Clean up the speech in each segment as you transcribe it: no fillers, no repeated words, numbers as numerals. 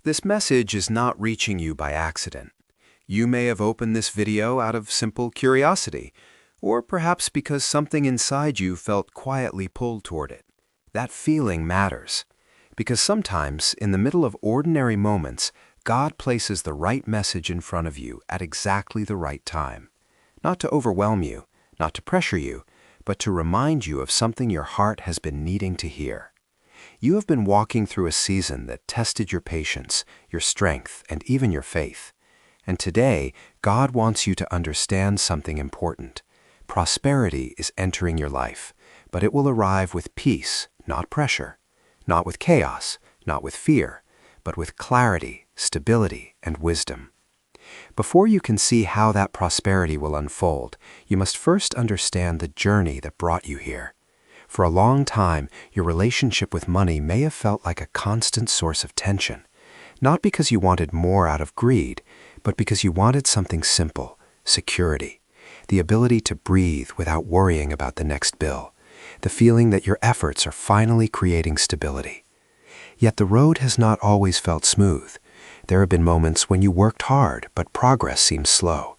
This message is not reaching you by accident. You may have opened this video out of simple curiosity, or perhaps because something inside you felt quietly pulled toward it. That feeling matters, because sometimes, in the middle of ordinary moments, God places the right message in front of you at exactly the right time. Not to overwhelm you, not to pressure you, but to remind you of something your heart has been needing to hear. You have been walking through a season that tested your patience, your strength, and even your faith. And today, God wants you to understand something important. Prosperity is entering your life, but it will arrive with peace, not pressure. Not with chaos, not with fear, but with clarity, stability, and wisdom. Before you can see how that prosperity will unfold, you must first understand the journey that brought you here. For a long time, your relationship with money may have felt like a constant source of tension, not because you wanted more out of greed, but because you wanted something simple: security, the ability to breathe without worrying about the next bill, the feeling that your efforts are finally creating stability. Yet the road has not always felt smooth. There have been moments when you worked hard, but progress seemed slow.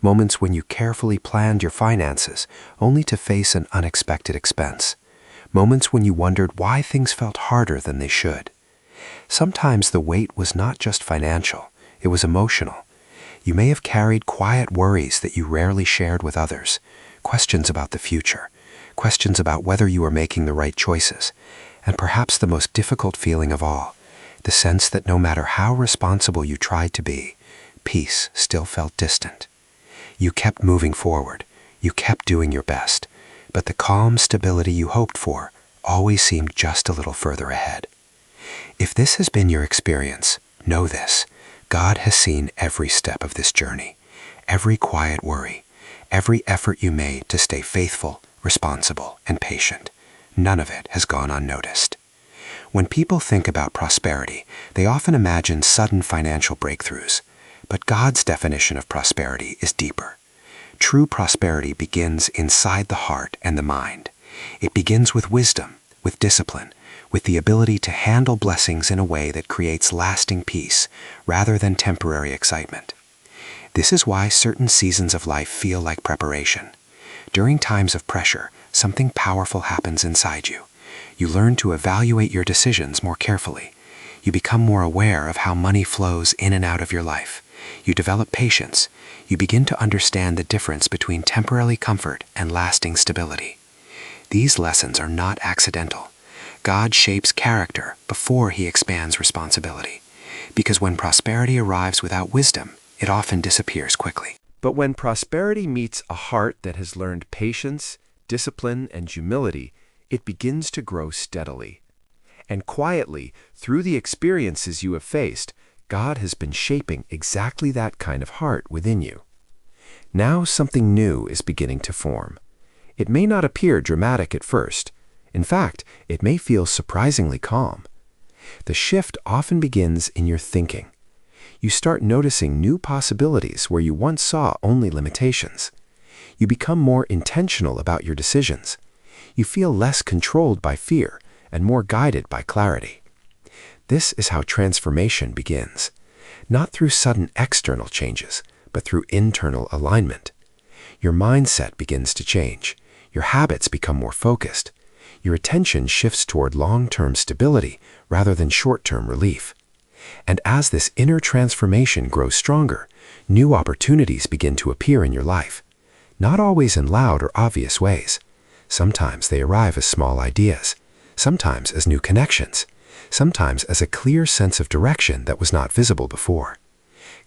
Moments when you carefully planned your finances, only to face an unexpected expense. Moments when you wondered why things felt harder than they should. Sometimes the weight was not just financial, it was emotional. You may have carried quiet worries that you rarely shared with others, questions about the future, questions about whether you were making the right choices, and perhaps the most difficult feeling of all, the sense that no matter how responsible you tried to be, peace still felt distant. You kept moving forward, you kept doing your best, but the calm stability you hoped for always seemed just a little further ahead. If this has been your experience, know this: God has seen every step of this journey, every quiet worry, every effort you made to stay faithful, responsible, and patient. None of it has gone unnoticed. When people think about prosperity, they often imagine sudden financial breakthroughs. But God's definition of prosperity is deeper. True prosperity begins inside the heart and the mind. It begins with wisdom, with discipline, with the ability to handle blessings in a way that creates lasting peace rather than temporary excitement. This is why certain seasons of life feel like preparation. During times of pressure, something powerful happens inside you. You learn to evaluate your decisions more carefully. You become more aware of how money flows in and out of your life. You develop patience. You begin to understand the difference between temporary comfort and lasting stability. These lessons are not accidental. God shapes character before He expands responsibility. Because when prosperity arrives without wisdom, it often disappears quickly. But when prosperity meets a heart that has learned patience, discipline, and humility, it begins to grow steadily. And quietly, through the experiences you have faced, God has been shaping exactly that kind of heart within you. Now something new is beginning to form. It may not appear dramatic at first. In fact, it may feel surprisingly calm. The shift often begins in your thinking. You start noticing new possibilities where you once saw only limitations. You become more intentional about your decisions. You feel less controlled by fear and more guided by clarity. This is how transformation begins, not through sudden external changes, but through internal alignment. Your mindset begins to change. Your habits become more focused. Your attention shifts toward long-term stability rather than short-term relief. And as this inner transformation grows stronger, new opportunities begin to appear in your life. Not always in loud or obvious ways. Sometimes they arrive as small ideas, sometimes as new connections, sometimes as a clear sense of direction that was not visible before.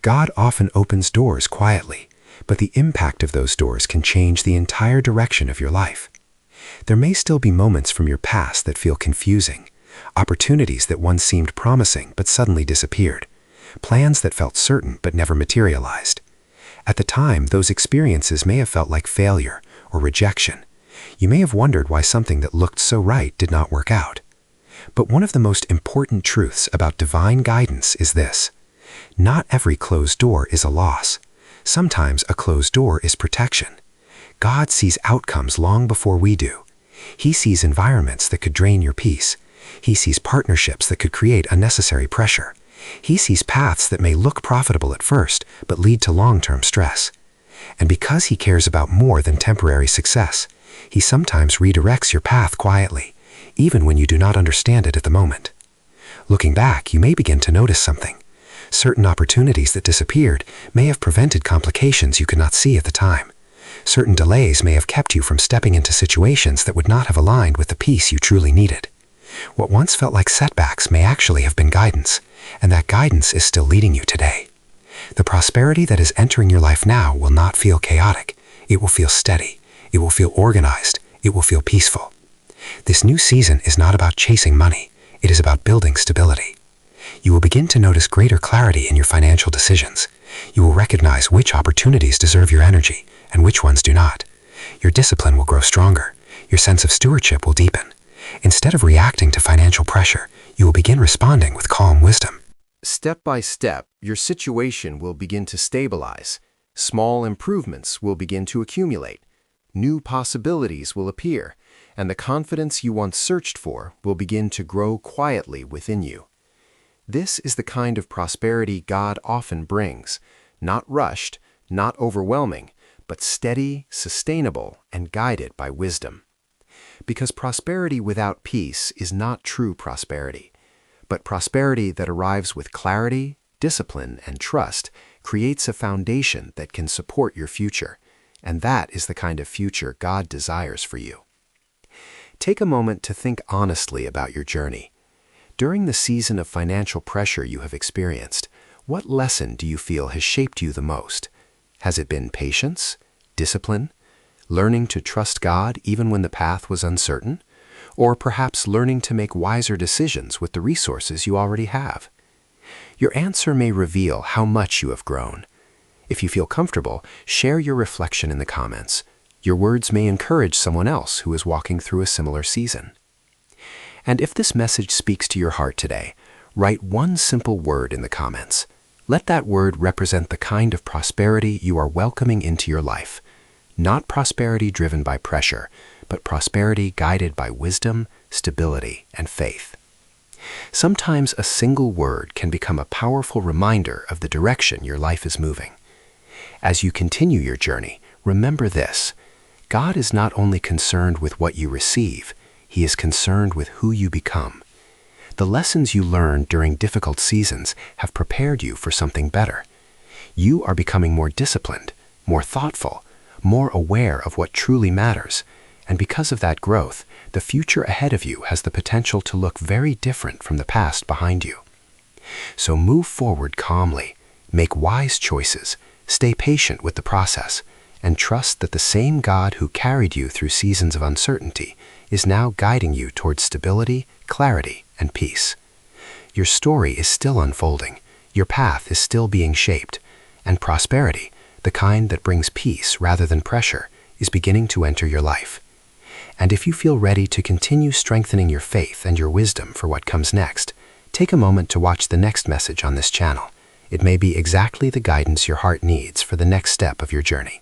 God often opens doors quietly, but the impact of those doors can change the entire direction of your life. There may still be moments from your past that feel confusing, opportunities that once seemed promising but suddenly disappeared, plans that felt certain but never materialized. At the time, those experiences may have felt like failure or rejection. You may have wondered why something that looked so right did not work out. But one of the most important truths about divine guidance is this: not every closed door is a loss. Sometimes a closed door is protection. God sees outcomes long before we do. He sees environments that could drain your peace. He sees partnerships that could create unnecessary pressure. He sees paths that may look profitable at first, but lead to long-term stress. And because he cares about more than temporary success, he sometimes redirects your path quietly, even when you do not understand it at the moment. Looking back, you may begin to notice something. Certain opportunities that disappeared may have prevented complications you could not see at the time. Certain delays may have kept you from stepping into situations that would not have aligned with the peace you truly needed. What once felt like setbacks may actually have been guidance, and that guidance is still leading you today. The prosperity that is entering your life now will not feel chaotic. It will feel steady. It will feel organized. It will feel peaceful. This new season is not about chasing money. It is about building stability. You will begin to notice greater clarity in your financial decisions. You will recognize which opportunities deserve your energy and which ones do not. Your discipline will grow stronger. Your sense of stewardship will deepen. Instead of reacting to financial pressure, you will begin responding with calm wisdom. Step by step, your situation will begin to stabilize. Small improvements will begin to accumulate. New possibilities will appear, and the confidence you once searched for will begin to grow quietly within you. This is the kind of prosperity God often brings, not rushed, not overwhelming, but steady, sustainable, and guided by wisdom. Because prosperity without peace is not true prosperity, but prosperity that arrives with clarity, discipline, and trust creates a foundation that can support your future, and that is the kind of future God desires for you. Take a moment to think honestly about your journey. During the season of financial pressure you have experienced, what lesson do you feel has shaped you the most? Has it been patience, discipline, learning to trust God even when the path was uncertain, or perhaps learning to make wiser decisions with the resources you already have? Your answer may reveal how much you have grown. If you feel comfortable, share your reflection in the comments. Your words may encourage someone else who is walking through a similar season. And if this message speaks to your heart today, write one simple word in the comments. Let that word represent the kind of prosperity you are welcoming into your life. Not prosperity driven by pressure, but prosperity guided by wisdom, stability, and faith. Sometimes a single word can become a powerful reminder of the direction your life is moving. As you continue your journey, remember this: God is not only concerned with what you receive, He is concerned with who you become. The lessons you learned during difficult seasons have prepared you for something better. You are becoming more disciplined, more thoughtful, more aware of what truly matters, and because of that growth, the future ahead of you has the potential to look very different from the past behind you. So move forward calmly, make wise choices, stay patient with the process, and trust that the same God who carried you through seasons of uncertainty is now guiding you towards stability, clarity, and peace. Your story is still unfolding, your path is still being shaped, and prosperity, the kind that brings peace rather than pressure, is beginning to enter your life. And if you feel ready to continue strengthening your faith and your wisdom for what comes next, take a moment to watch the next message on this channel. It may be exactly the guidance your heart needs for the next step of your journey.